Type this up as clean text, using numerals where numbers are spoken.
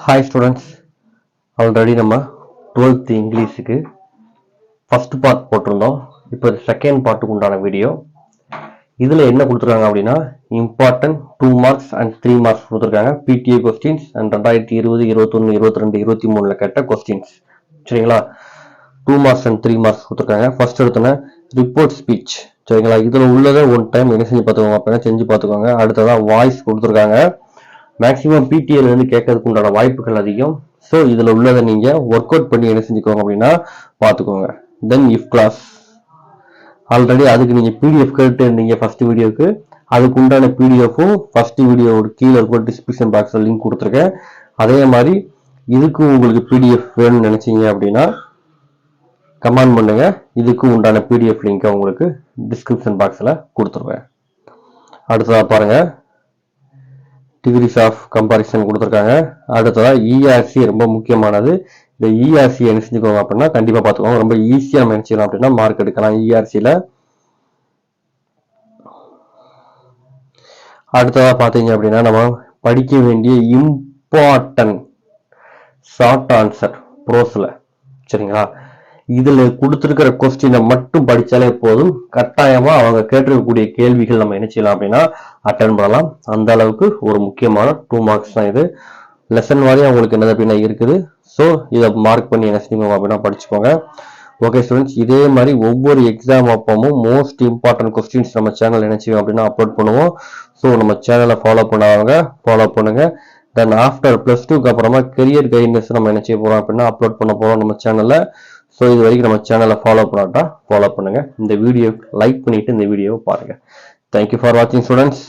Hi students, already நம்ம 12th இங்கிலீஷுக்கு first part போட்டிருந்தோம். இப்போ செகண்ட் பார்ட்டுக்கு உண்டான வீடியோ. இதில் என்ன கொடுத்துருக்காங்க அப்படின்னா, இம்பார்ட்டன்ட் 2 மார்க்ஸ் அண்ட் 3 மார்க்ஸ் கொடுத்துருக்காங்க. பிடிஏ கொஸ்டின்ஸ் அண்ட் 2020, 21, 22, 23 கேட்ட கொஸ்டின்ஸ். சரிங்களா? 2 மார்க்ஸ் அண்ட் 3 மார்க்ஸ் கொடுத்துருக்காங்க. ஃபர்ஸ்ட் எடுத்தோன்னே ரிப்போர்ட் ஸ்பீச். சரிங்களா? இதில் உள்ளதை ஒன் டைம் என்ன செஞ்சு பார்த்துக்கோங்க, அப்படின்னா செஞ்சு பார்த்துக்கோங்க. அடுத்ததான் வாய்ஸ் கொடுத்துருக்காங்க. மேக்ஸிமம் பிடிஏல இருந்து கேட்கறதுக்கு உண்டான வாய்ப்புகள் அதிகம். ஸோ இதில் உள்ளதை நீங்கள் ஒர்க் அவுட் பண்ணி என்ன செஞ்சுக்கோங்க அப்படின்னா பார்த்துக்கோங்க. தென் இஃப் கிளாஸ் ஆல்ரெடி அதுக்கு நீங்கள் பிடிஎஃப் கேட்டு இருந்தீங்க ஃபர்ஸ்ட் வீடியோக்கு. அதுக்கு உண்டான பிடிஎஃப்பும் ஃபர்ஸ்ட் வீடியோட கீழே இருக்கும் டிஸ்கிரிப்ஷன் பாக்ஸில் லிங்க் கொடுத்துருக்கேன். அதே மாதிரி இதுக்கும் உங்களுக்கு பிடிஎஃப் வேணும்னு நினைச்சீங்க அப்படின்னா கமெண்ட் பண்ணுங்க. இதுக்கும் உண்டான பிடிஎஃப் லிங்கை உங்களுக்கு டிஸ்கிரிப்ஷன் பாக்ஸில் கொடுத்துருவேன். அடுத்ததாக பாருங்க, டிகிரிஸ் ஆஃப் கம்பாரிசன் கொடுத்துருக்காங்க. அடுத்ததா இஆர்சி ரொம்ப முக்கியமானது. இந்த இஆர்சி என்ன செஞ்சுக்கோங்க அப்படின்னா கண்டிப்பா பார்த்துக்கோங்க. ரொம்ப ஈஸியா நம்ம நினைச்சிக்கலாம் அப்படின்னா மார்க் எடுக்கலாம் இஆர்சியில. அடுத்ததா பாத்தீங்க அப்படின்னா நம்ம படிக்க வேண்டிய இம்பார்ட்டன்ட் ஷார்ட் ஆன்சர் ப்ரோஸ்ல. சரிங்களா? இதுல கொடுத்திருக்கிற கொஸ்டினை மட்டும் படிச்சாலே போதும். கட்டாயமா அவங்க கேட்டிருக்கக்கூடிய கேள்விகள் நம்ம என்ன செய்யலாம் அப்படின்னா அட்டன் பண்ணலாம். அந்த அளவுக்கு ஒரு முக்கியமான 2 மார்க்ஸ் தான் இது. லெசன் வாரியா உங்களுக்கு என்னது அப்படின்னா இருக்குது. ஸோ இதை மார்க் பண்ணி என்ன செய்யுங்க அப்படின்னா படிச்சுக்கோங்க. ஓகே ஸ்டூடெண்ட்ஸ், இதே மாதிரி ஒவ்வொரு எக்ஸாம் அப்பமும் மோஸ்ட் இம்பார்ட்டன்ட் கொஸ்டின்ஸ் நம்ம சேனல் என்ன செய்வோம் அப்படின்னா அப்லோட் பண்ணுவோம். ஸோ நம்ம சேனலை ஃபாலோ பண்ணாதவங்க ஃபாலோ பண்ணுங்க. தென் ஆஃப்டர் +2க்கு அப்புறமா கெரியர் கைடன்ஸ் நம்ம என்ன செய்ய போறோம் அப்படின்னா அப்லோட் பண்ண போறோம் நம்ம சேனல்ல. ஸோ இது வரைக்கும் நம்ம சேனலை ஃபாலோ பண்ணாட்டா ஃபாலோ பண்ணுங்க. இந்த வீடியோ லைக் பண்ணிட்டு இந்த வீடியோவை பாருங்க. தேங்க்யூ ஃபார் வாட்சிங் ஸ்டூடெண்ட்ஸ்.